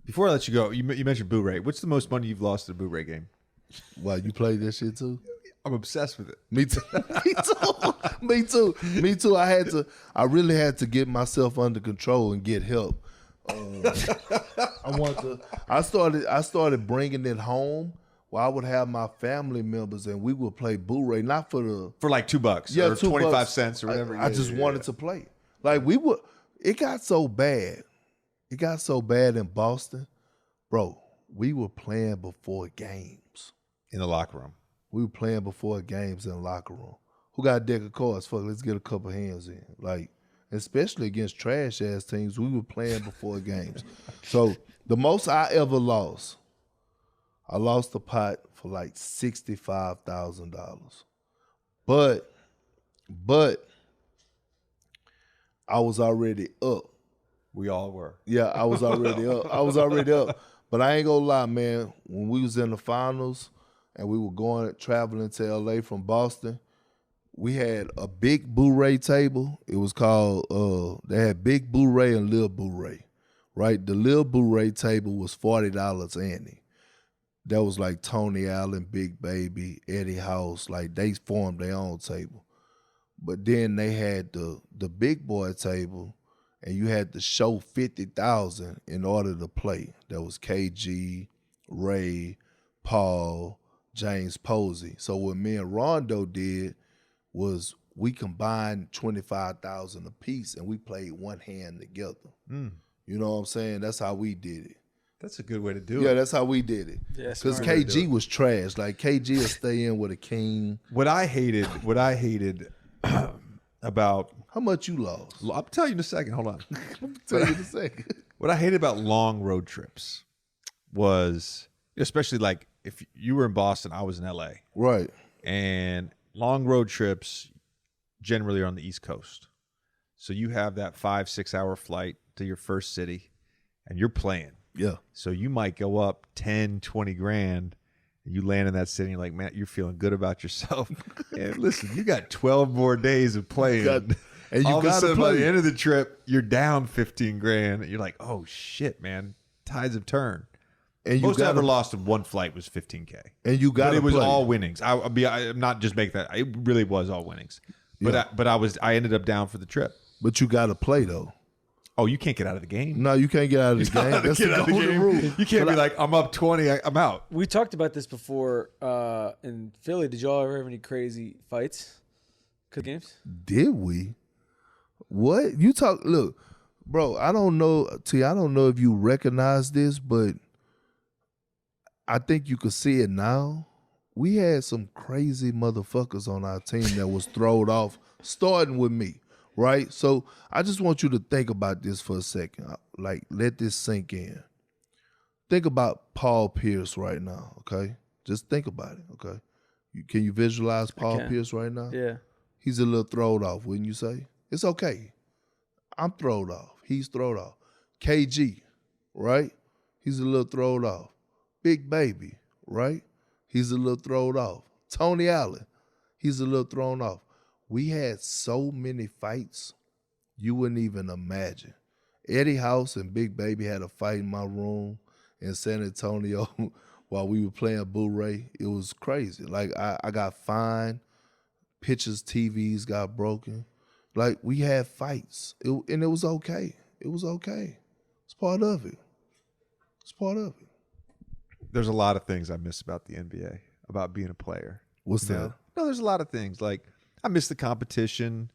Before I let you go, you mentioned Booray. What's the most money you've lost at a Booray game? Why, you played that shit too? I'm obsessed with it. Me too. Me too. Me too. I really had to get myself under control and get help. I started bringing it home where I would have my family members and we would play Booray, not for like $2, or 25 cents or whatever. I just wanted to play. Like it got so bad. It got so bad in Boston, bro. We were playing before games in the locker room. We were playing before games in the locker room. Who got a deck of cards? Fuck, let's get a couple hands in. Like, especially against trash ass teams, we were playing before games. So the most I ever lost, I lost the pot for like $65,000. But I was already up. We all were. Yeah, I was already up. But I ain't gonna lie, man. When we was in the finals and we were traveling to LA from Boston, we had a big Booray table. It was called, they had Big Booray and Lil Booray, right? The Lil Booray table was $40 ante. That was like Tony Allen, Big Baby, Eddie House, like they formed their own table. But then they had the big boy table, and you had to show 50,000 in order to play. That was KG, Ray, Paul, James Posey. So what me and Rondo did was we combined 25,000 apiece, and we played one hand together. You know what I'm saying? That's how we did it. That's a good way to do it. Yeah, that's how we did it. Because KG was trash. Like KG would stay in with a king. What I hated about how much you lost. I'll tell you in a second. Hold on. I'll tell you in a second. What I hated about long road trips was, especially like if you were in Boston, I was in LA. Right. And long road trips generally are on the East Coast. So you have that 5-6 hour flight to your first city and you're playing. Yeah. So you might go up 10, 20 grand and you land in that city and you're like, man, you're feeling good about yourself. And listen, you got 12 more days of playing. And you all of a sudden by the end of the trip, you're down 15 grand. You're like, oh shit, man. Tides have turned. And most I ever lost in one flight was 15K. And you got it was all winnings. I'm not just making that. It really was all winnings. But yeah. I ended up down for the trip. But you got to play though. Oh, you can't get out of the game. No, you can't get out of the game. That's the golden rule. You can't be like, I'm up 20, I'm out. We talked about this before in Philly. Did y'all ever have any crazy fights? Good games? Did we? What? Look, bro, I don't know if you recognize this, but I think you could see it now. We had some crazy motherfuckers on our team that was thrown off, starting with me. Right? So I just want you to think about this for a second. Like, let this sink in. Think about Paul Pierce right now, okay? Just think about it, okay? Can you visualize Paul Pierce right now? Yeah. He's a little thrown off, wouldn't you say? It's okay. I'm thrown off. He's thrown off. KG, right? He's a little thrown off. Big Baby, right? He's a little thrown off. Tony Allen, he's a little thrown off. We had so many fights, you wouldn't even imagine. Eddie House and Big Baby had a fight in my room in San Antonio while we were playing Booray. It was crazy. Like, I got fined. Pictures, TVs got broken. Like, we had fights. And it was okay. It was okay. It's part of it. It's part of it. There's a lot of things I miss about the NBA, about being a player. What's that? No, there's a lot of things. Like, I miss the competition.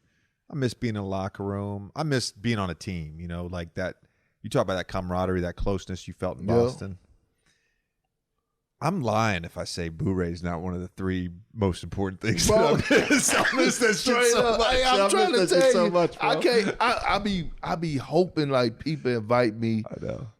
I miss being in a locker room. I miss being on a team, like that. You talk about that camaraderie, that closeness you felt in Boston. I'm lying if I say Booray is not one of the 3 most important things. Bro, I miss that shit so much. Hey, I'm trying to tell you, so much, bro. I can't. I be hoping like people invite me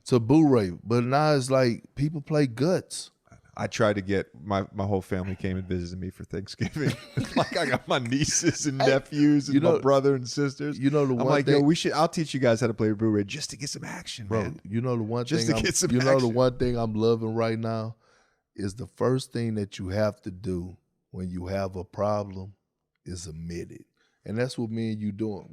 to Booray, but now it's like people play guts. I tried to get my whole family came and visited me for Thanksgiving. Like I got my nieces and nephews and my brother and sisters. The one I'm like, thing, yo, I'll teach you guys how to play Booray just to get some action, bro. Man. You know the one just thing. To get some you action. know the one thing I'm loving right now is the first thing that you have to do when you have a problem is admit it. And that's what me and you doing.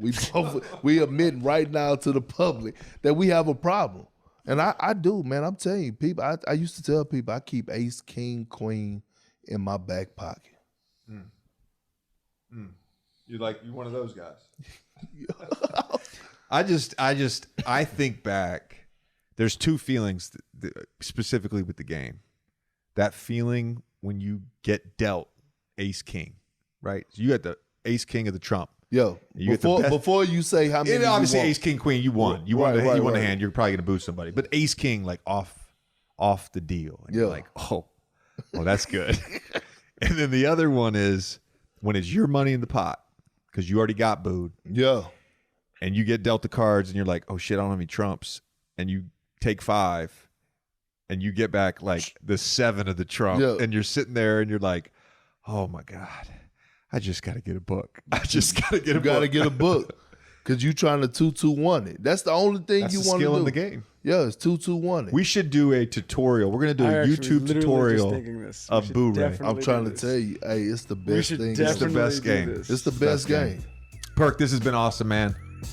We admitting right now to the public that we have a problem. And I do, man. I'm telling you, people. I used to tell people I keep ace, king, queen in my back pocket. You're one of those guys. I think back. There's two feelings specifically with the game. That feeling when you get dealt ace king, right? So you got the ace king of the trump. Yo, before you say how many, obviously ace king queen you won. You won the hand. You're probably gonna boost somebody. But ace king like off the deal. And you're like, oh, that's good. And then the other one is when it's your money in the pot because you already got booed. Yeah. And you get dealt the cards and you're like, oh shit, I don't have any trumps. And you take 5 and you get back like the 7 of the trump. Yeah. And you're sitting there and you're like, oh my God, I just got to get a book. I just got to get a book. You got to get a book because you trying to 2-2-1 it. That's the only thing you want to do. Skill in the game. Yeah, it's 2-2-1 it. We should do a tutorial. We're going to do a YouTube tutorial of Booray. I'm trying to tell you, hey, it's the best thing. It's the best game. It's the best game. Perk, this has been awesome, man.